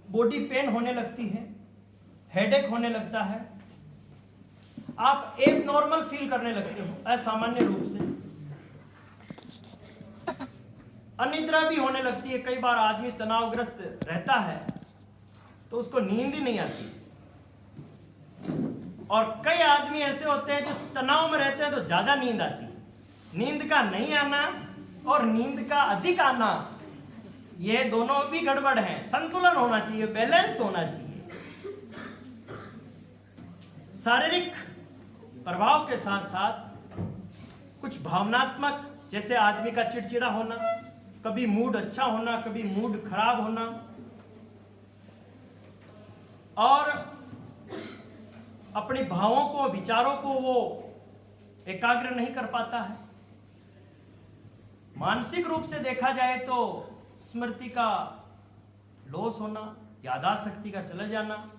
Body pain होने लगती है, हेडेक होने लगता है, आप एब नॉर्मल फील करने लगते हो असामान्य रूप से, अनिद्रा भी होने लगती है। कई बार आदमी तनावग्रस्त रहता है तो उसको नींद ही नहीं आती, और कई आदमी ऐसे होते हैं जो तनाव में रहते हैं तो ज्यादा नींद आती है। नींद का नहीं आना और नींद का अधिक आना, ये दोनों भी गड़बड़ हैं। संतुलन होना चाहिए, बैलेंस होना चाहिए। शारीरिक प्रभाव के साथ साथ कुछ भावनात्मक, जैसे आदमी का चिड़चिड़ा होना, कभी मूड अच्छा होना, कभी मूड खराब होना, और अपने भावों को, विचारों को वो एकाग्र नहीं कर पाता है। मानसिक रूप से देखा जाए तो स्मृति का लॉस होना, याददाश्त शक्ति का चला जाना,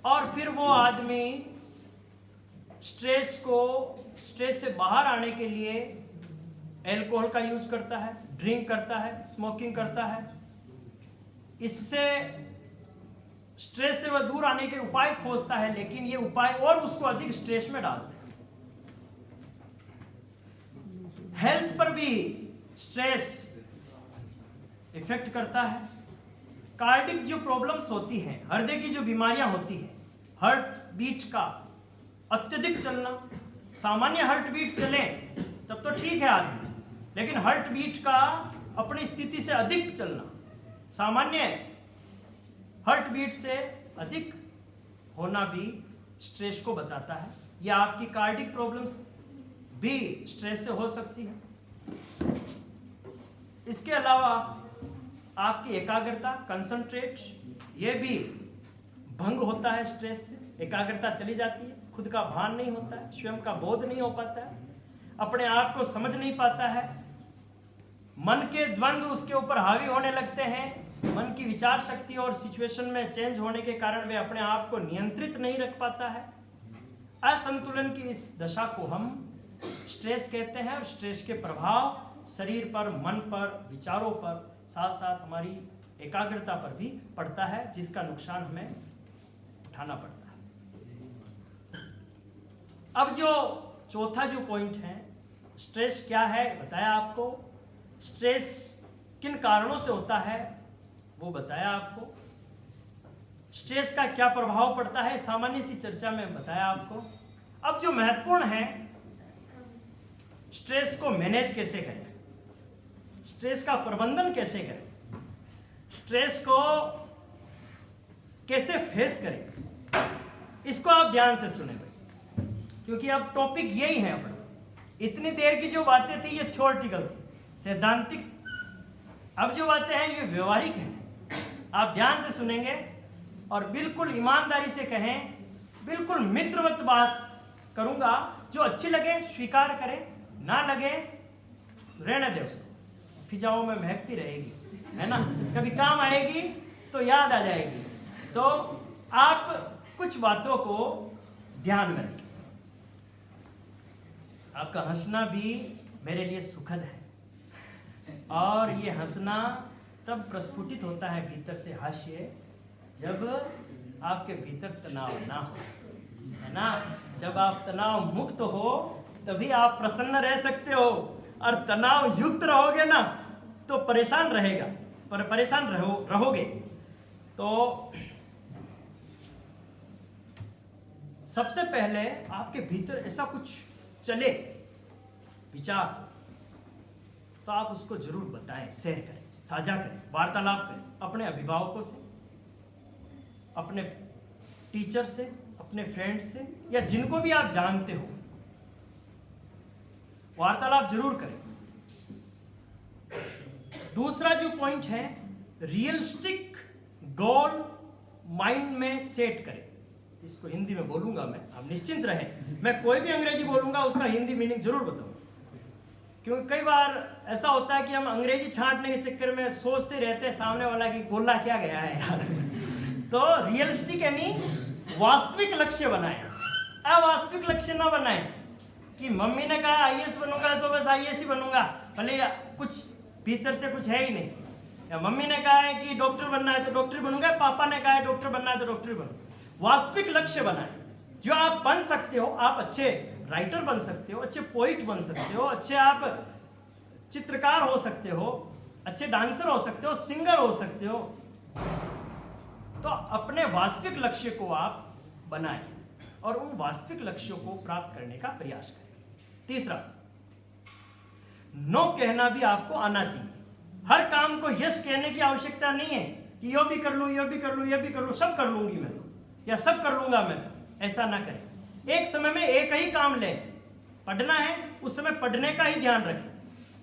और फिर वो आदमी स्ट्रेस से बाहर आने के लिए अल्कोहल का यूज करता है, ड्रिंक करता है, स्मोकिंग करता है। इससे स्ट्रेस से वह दूर आने के उपाय खोजता है, लेकिन ये उपाय और उसको अधिक स्ट्रेस में डालते हैं। हेल्थ पर भी स्ट्रेस इफेक्ट करता है। कार्डिक जो प्रॉब्लम्स होती हैं, हृदय की जो बीमारियां होती हैं, हार्ट बीट का अत्यधिक चलना, सामान्य हार्ट बीट चले तब तो ठीक है आदमी, लेकिन हार्ट बीट का अपनी स्थिति से अधिक चलना, सामान्य हार्ट बीट से अधिक होना भी स्ट्रेस को बताता है। या आपकी कार्डिक प्रॉब्लम्स भी स्ट्रेस से हो सकती है। इसके अलावा आपकी एकाग्रता, कंसंट्रेट, ये भी भंग होता है स्ट्रेस से। एकाग्रता चली जाती है, खुद का भान नहीं होता है, स्वयं का बोध नहीं हो पाता है, अपने आप को समझ नहीं पाता है, मन के द्वंद्व उसके ऊपर हावी होने लगते हैं। मन की विचार शक्ति और सिचुएशन में चेंज होने के कारण वे अपने आप को नियंत्रित नहीं रख पाता है। असंतुलन की इस दशा को हम स्ट्रेस कहते हैं, और स्ट्रेस के प्रभाव शरीर पर, मन पर, विचारों पर, साथ साथ हमारी एकाग्रता पर भी पड़ता है, जिसका नुकसान हमें उठाना पड़ता है। अब जो चौथा जो पॉइंट है, स्ट्रेस क्या है बताया आपको, स्ट्रेस किन कारणों से होता है वो बताया आपको, स्ट्रेस का क्या प्रभाव पड़ता है सामान्य सी चर्चा में बताया आपको। अब जो महत्वपूर्ण है, स्ट्रेस को मैनेज कैसे करें, स्ट्रेस का प्रबंधन कैसे करें, स्ट्रेस को कैसे फेस करें, इसको आप ध्यान से सुने भाई, क्योंकि अब टॉपिक यही है अपना। इतनी देर की जो बातें थी ये थ्योरेटिकल थी, सैद्धांतिक। अब जो बातें हैं ये व्यवहारिक हैं। आप ध्यान से सुनेंगे और बिल्कुल ईमानदारी से कहें, बिल्कुल मित्रवत बात करूंगा, जो अच्छी लगे स्वीकार करें, ना लगे रहने दे उसको, फिजाओं में महकती रहेगी, है ना, कभी काम आएगी तो याद आ जाएगी। तो आप कुछ बातों को ध्यान में रखें। आपका हंसना भी मेरे लिए सुखद है, और ये हंसना तब प्रस्फुटित होता है भीतर से हास्य, जब आपके भीतर तनाव ना हो, है ना। जब आप तनाव मुक्त हो तभी आप प्रसन्न रह सकते हो, और तनाव युक्त रहोगे ना तो परेशान रहेगा, परेशान रहोगे। तो सबसे पहले आपके भीतर ऐसा कुछ चले विचार, तो आप उसको जरूर बताएं, शेयर करें, साझा करें, वार्तालाप करें अपने अभिभावकों से, अपने टीचर से, अपने फ्रेंड से, या जिनको भी आप जानते हो, वार्तालाप जरूर करें। दूसरा जो पॉइंट है, रियलिस्टिक गोल माइंड में सेट करें। इसको हिंदी में बोलूंगा मैं, आप निश्चिंत रहें, मैं कोई भी अंग्रेजी बोलूंगा उसका हिंदी मीनिंग जरूर बताऊंगा, क्योंकि कई बार ऐसा होता है कि हम अंग्रेजी छांटने के चक्कर में सोचते रहते हैं सामने वाला कि बोला क्या गया है यार। तो रियलिस्टिक यानी वास्तविक लक्ष्य बनाएं, अवास्तविक लक्ष्य ना बनाएं कि मम्मी ने कहा आईएएस बनूंगा तो बस आईएएस ही बनूंगा, भले कुछ भीतर से कुछ है ही नहीं। या मम्मी ने कहा है कि डॉक्टर बनना है तो डॉक्टर बनूंगा, पापा ने कहा है डॉक्टर बनना है तो डॉक्टर बनूंगा। वास्तविक लक्ष्य बनाएं जो आप बन सकते हो। आप अच्छे राइटर बन सकते हो, अच्छे पोइट बन सकते हो, अच्छे आप चित्रकार हो सकते हो, अच्छे डांसर हो सकते हो, सिंगर हो सकते हो। तो अपने वास्तविक लक्ष्य को आप बनाएं और उन वास्तविक लक्ष्यों को प्राप्त करने का प्रयास करें। तीसरा, नो कहना भी आपको आना चाहिए। हर काम को यस कहने की आवश्यकता नहीं है कि यो भी कर लूं, यो भी कर लूं, ये भी कर लूं, सब कर लूंगी मैं तो, या सब कर लूंगा मैं तो। ऐसा ना करें। एक समय में एक ही काम लें। पढ़ना है उस समय पढ़ने का ही ध्यान रखें।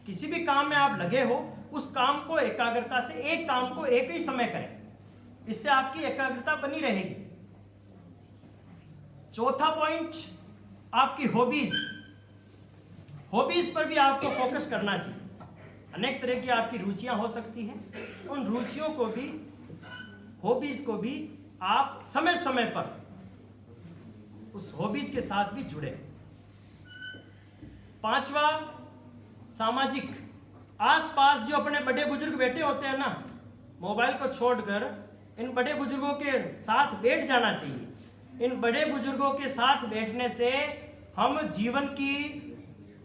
किसी भी काम में आप लगे हो उस काम को एकाग्रता से, एक काम को एक ही समय करें। इससे आपकी एकाग्रता बनी रहेगी। चौथा पॉइंट, आपकी हॉबीज। हॉबीज पर भी आपको फोकस करना चाहिए। अनेक तरह की आपकी रुचियां हो सकती हैं। उन रुचियों को भी, हॉबीज को भी आप समय समय पर उस हॉबीज के साथ भी जुड़े। पांचवा, सामाजिक। आसपास जो अपने बड़े बुजुर्ग बैठे होते हैं ना, मोबाइल को छोड़कर इन बड़े बुजुर्गों के साथ बैठ जाना चाहिए। इन बड़े बुजुर्गों के साथ बैठने से हम जीवन की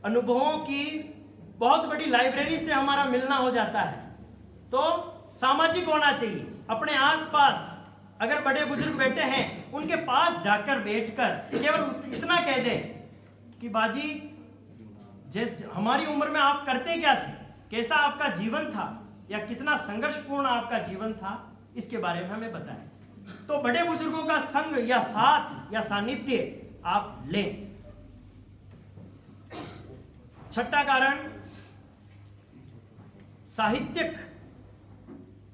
अनुभवों की बहुत बड़ी लाइब्रेरी से हमारा मिलना हो जाता है। तो सामाजिक होना चाहिए। अपने आसपास अगर बड़े बुजुर्ग बैठे हैं, उनके पास जाकर बैठकर केवल इतना कह दें कि बाजी, जिस हमारी उम्र में आप करते क्या थे, कैसा आपका जीवन था, या कितना संघर्षपूर्ण आपका जीवन था, इसके बारे में हमें बताएं। तो बड़े बुजुर्गों का संग या साथ या सानिध्य आप लें। छठा कारण, साहित्यिक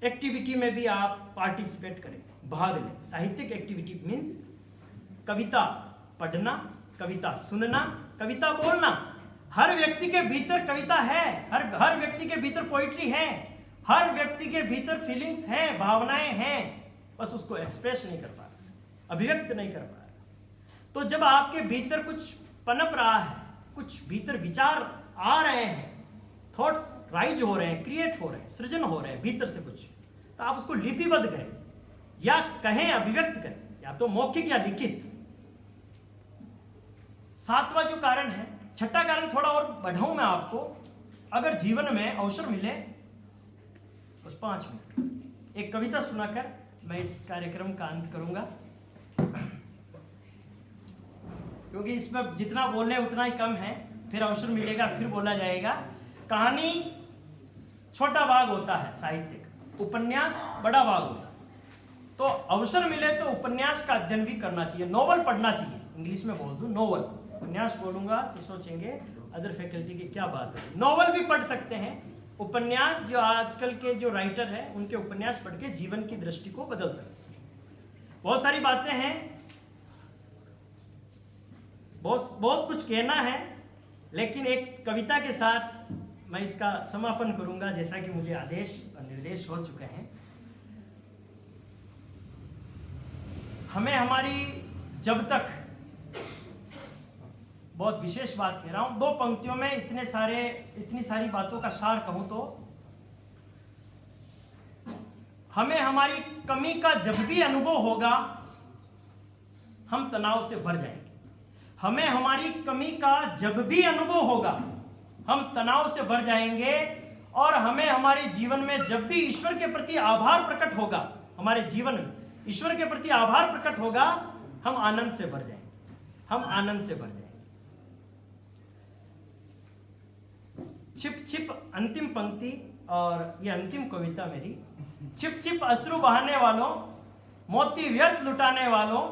एक्टिविटी में भी आप पार्टिसिपेट करें, भाग लें। साहित्यिक एक्टिविटी मीन्स कविता पढ़ना, कविता सुनना, कविता बोलना। हर व्यक्ति के भीतर कविता है, हर व्यक्ति के भीतर पोइट्री है, हर व्यक्ति के भीतर फीलिंग्स हैं, भावनाएं हैं, बस उसको एक्सप्रेस नहीं कर पा रहा, अभिव्यक्त नहीं कर पा रहा। तो जब आपके भीतर कुछ पनप रहा है, कुछ भीतर विचार आ रहे हैं, थॉट्स राइज हो रहे हैं, क्रिएट हो रहे हैं, सृजन हो रहे हैं भीतर से कुछ, तो आप उसको लिपिबद्ध करें या कहें, अभिव्यक्त करें, या तो मौखिक या लिखित। सातवां जो कारण है, छठा कारण थोड़ा और बढ़ाऊं मैं आपको। अगर जीवन में अवसर मिले, बस 5 मिनट एक कविता सुनाकर मैं इस कार्यक्रम का अंत करूंगा, क्योंकि इसमें जितना बोले उतना ही कम है। फिर अवसर मिलेगा, फिर बोला जाएगा। कहानी छोटा भाग होता है साहित्यिक, उपन्यास बड़ा भाग होता है। तो अवसर मिले तो उपन्यास का अध्ययन भी करना चाहिए, नोवेल पढ़ना चाहिए। इंग्लिश में बोल दूं नोवेल, उपन्यास बोलूंगा तो सोचेंगे अदर फैकल्टी की क्या बात है। नोवेल भी पढ़ सकते हैं। उपन्यास, जो आजकल के जो राइटर हैं उनके उपन्यास पढ़ के जीवन की दृष्टि को बदल सकते हैं। बहुत सारी बातें हैं, बहुत कुछ कहना है, लेकिन एक कविता के साथ मैं इसका समापन करूंगा, जैसा कि मुझे आदेश और निर्देश हो चुके हैं। हमें हमारी, जब तक, बहुत विशेष बात कह रहा हूं, 2 पंक्तियों में इतनी सारी बातों का सार कहूं तो, हमें हमारी कमी का जब भी अनुभव होगा, हम तनाव से भर जाएंगे। हमें हमारी कमी का जब भी अनुभव होगा, हम तनाव से भर जाएंगे। और हमें हमारे जीवन में जब भी ईश्वर के प्रति आभार प्रकट होगा, हमारे जीवन में ईश्वर के प्रति आभार प्रकट होगा, हम आनंद से भर जाएंगे, हम आनंद से भर जाएंगे। छिप छिप, अंतिम पंक्ति और ये अंतिम कविता मेरी। छिप छिप अश्रु बहाने वालों, मोती व्यर्थ लुटाने वालों,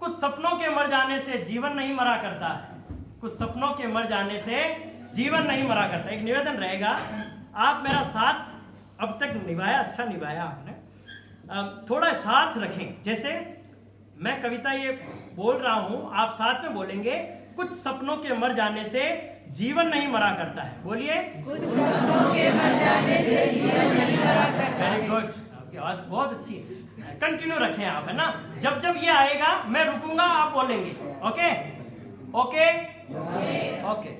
कुछ सपनों के मर जाने से जीवन नहीं मरा करता है, कुछ सपनों के मर जाने से जीवन नहीं मरा करता। एक निवेदन रहेगा, आप मेरा साथ अब तक निभाया, अच्छा निभाया आपने, थोड़ा साथ रखें। जैसे मैं कविता ये बोल रहा हूं, आप साथ में बोलेंगे, कुछ सपनों के मर जाने से जीवन नहीं मरा करता है। बोलिए, कुछ सपनों के मर जाने से जीवन नहीं मरा करता है। वेरी गुड, आपकी आवाज बहुत अच्छी है। कंटिन्यू रखें आप, है ना। जब जब ये आएगा मैं रुकूंगा, आप बोलेंगे। Okay okay okay.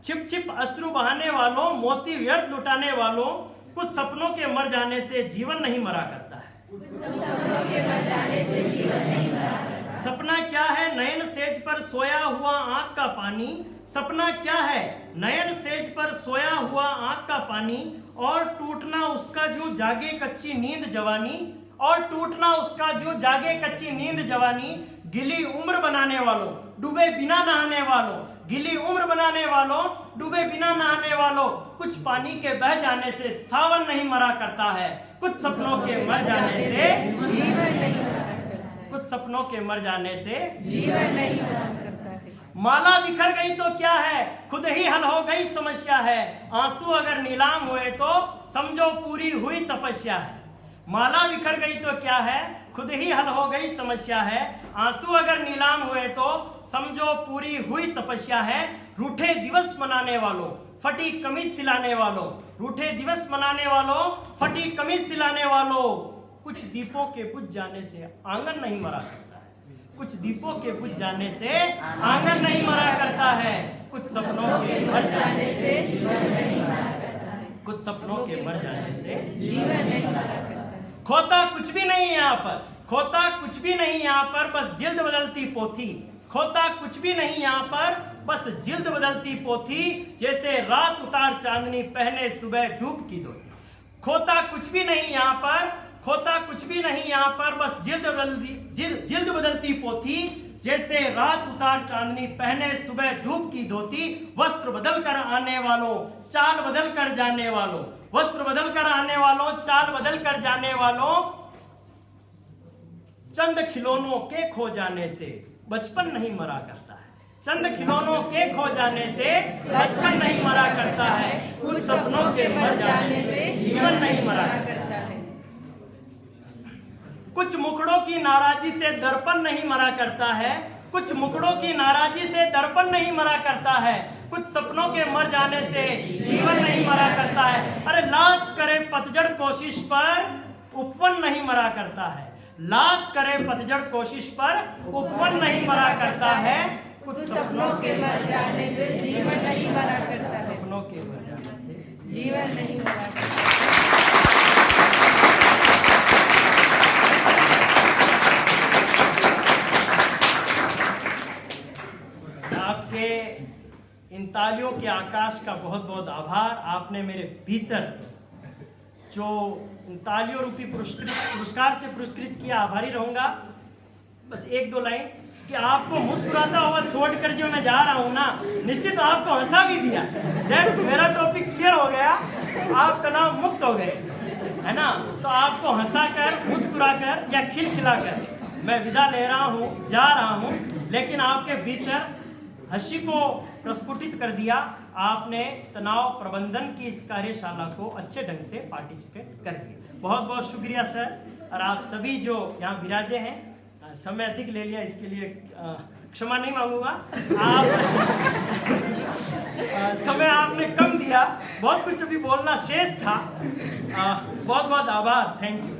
छिप छिप अश्रु बहाने वालों, मोती व्यर्थ लुटाने वालों, कुछ सपनों के मर जाने से जीवन नहीं मरा करता है। सपनों के मर जाने से जीवन नहीं मरा करता। सपना क्या है? नयन सेज पर सोया हुआ आंख का पानी। सपना क्या है? नयन सेज पर सोया हुआ आंख का पानी, और टूटना उसका जो जागे कच्ची नींद जवानी, और टूटना उसका जो जागे कच्ची नींद जवानी। गिली उम्र बनाने वालों, डूबे बिना नहाने वालों, गिली उम्र बनाने वालों, डूबे बिना नहाने वालों, कुछ पानी के बह जाने से सावन नहीं मरा करता है। कुछ सपनों के मर जाने से जीवन नहीं मरा करता है। कुछ सपनों के मर जाने से जीवन नहीं मरा करता है। माला बिखर गई तो क्या है, खुद ही हल हो गई समस्या है। आंसू अगर नीलाम हुए तो समझो पूरी हुई तपस्या है। माला बिखर गई तो क्या है, खुद ही हल हो गई समस्या है। आंसू अगर नीलाम हुए तो समझो पूरी हुई तपस्या है। रूठे दिवस मनाने वालों, फटी कमीज सिलाने वालों, रूठे दिवस मनाने वालों, फटी कमीज सिलाने वालों, कुछ दीपों के बुझ जाने से आंगन नहीं मरा करता है। कुछ दीपों के बुझ जाने से आंगन नहीं मरा करता है। कुछ सपनों के मर जाने से जीवन नहीं मरा करता है। कुछ सपनों के मर जाने से जीवन नहीं मरा करता है। खोता कुछ भी नहीं यहाँ पर, खोता कुछ भी नहीं यहाँ पर, बस जिल्द बदलती पोथी। खोता कुछ भी नहीं यहाँ पर, बस जिल्द बदलती पोथी, जैसे रात उतार चांदनी पहने सुबह धूप की धोती। खोता कुछ भी नहीं यहाँ पर, खोता कुछ भी नहीं यहाँ पर, बस जिल्द बदलती पोथी, जैसे रात उतार चांदनी पहने सुबह धूप की धोती। वस्त्र बदल कर आने वालों, चाल बदल कर जाने वालों, वस्त्र बदल कर आने वालों, चाल बदल कर जाने वालों, चंद खिलौनों के खो जाने से बचपन नहीं मरा करता है। चंद खिलौनों के खो जाने से बचपन नहीं मरा करता है। कुछ सपनों के मर जाने से जीवन नहीं मरा करता है। कुछ मुखड़ों की नाराजी से दर्पण नहीं मरा करता है। कुछ मुखड़ों की नाराजी से दर्पण नहीं मरा करता है। कुछ सपनों के मर जाने से जीवन नहीं मरा करता है। अरे लाख करे पतझड़ कोशिश पर उपवन नहीं मरा करता है। लाख करे पतझड़ कोशिश पर उपवन नहीं मरा करता है। कुछ सपनों के मर जाने से जीवन नहीं मरा करता है। सपनों के मर जाने से जीवन नहीं मरा करता। आपके इन तालियों के आकाश का बहुत बहुत आभार। आपने मेरे भीतर जो इन तालियों रूपी पुरस्कार से पुरस्कृत किया, आभारी रहूंगा। बस एक दो लाइन कि आपको मुस्कुराता हुआ छोड़कर जो मैं जा रहा हूं ना, निश्चित आपको हंसा भी दिया। दैट्स मेरा टॉपिक क्लियर हो गया, आप तनाव मुक्त हो गए, है ना। तो आपको हंसाकर, मुस्कुराकर या खिलखिलाकर मैं विदा ले रहा हूं, जा रहा हूं, लेकिन आपके भीतर हंसी को प्रस्फुटित कर दिया। आपने तनाव प्रबंधन की इस कार्यशाला को अच्छे ढंग से पार्टिसिपेट कर दिया। बहुत बहुत शुक्रिया सर। और आप सभी जो यहाँ विराजे हैं, समय अधिक ले लिया इसके लिए क्षमा नहीं मांगूंगा। आप समय आपने कम दिया, बहुत कुछ अभी बोलना शेष था। बहुत बहुत आभार, थैंक यू।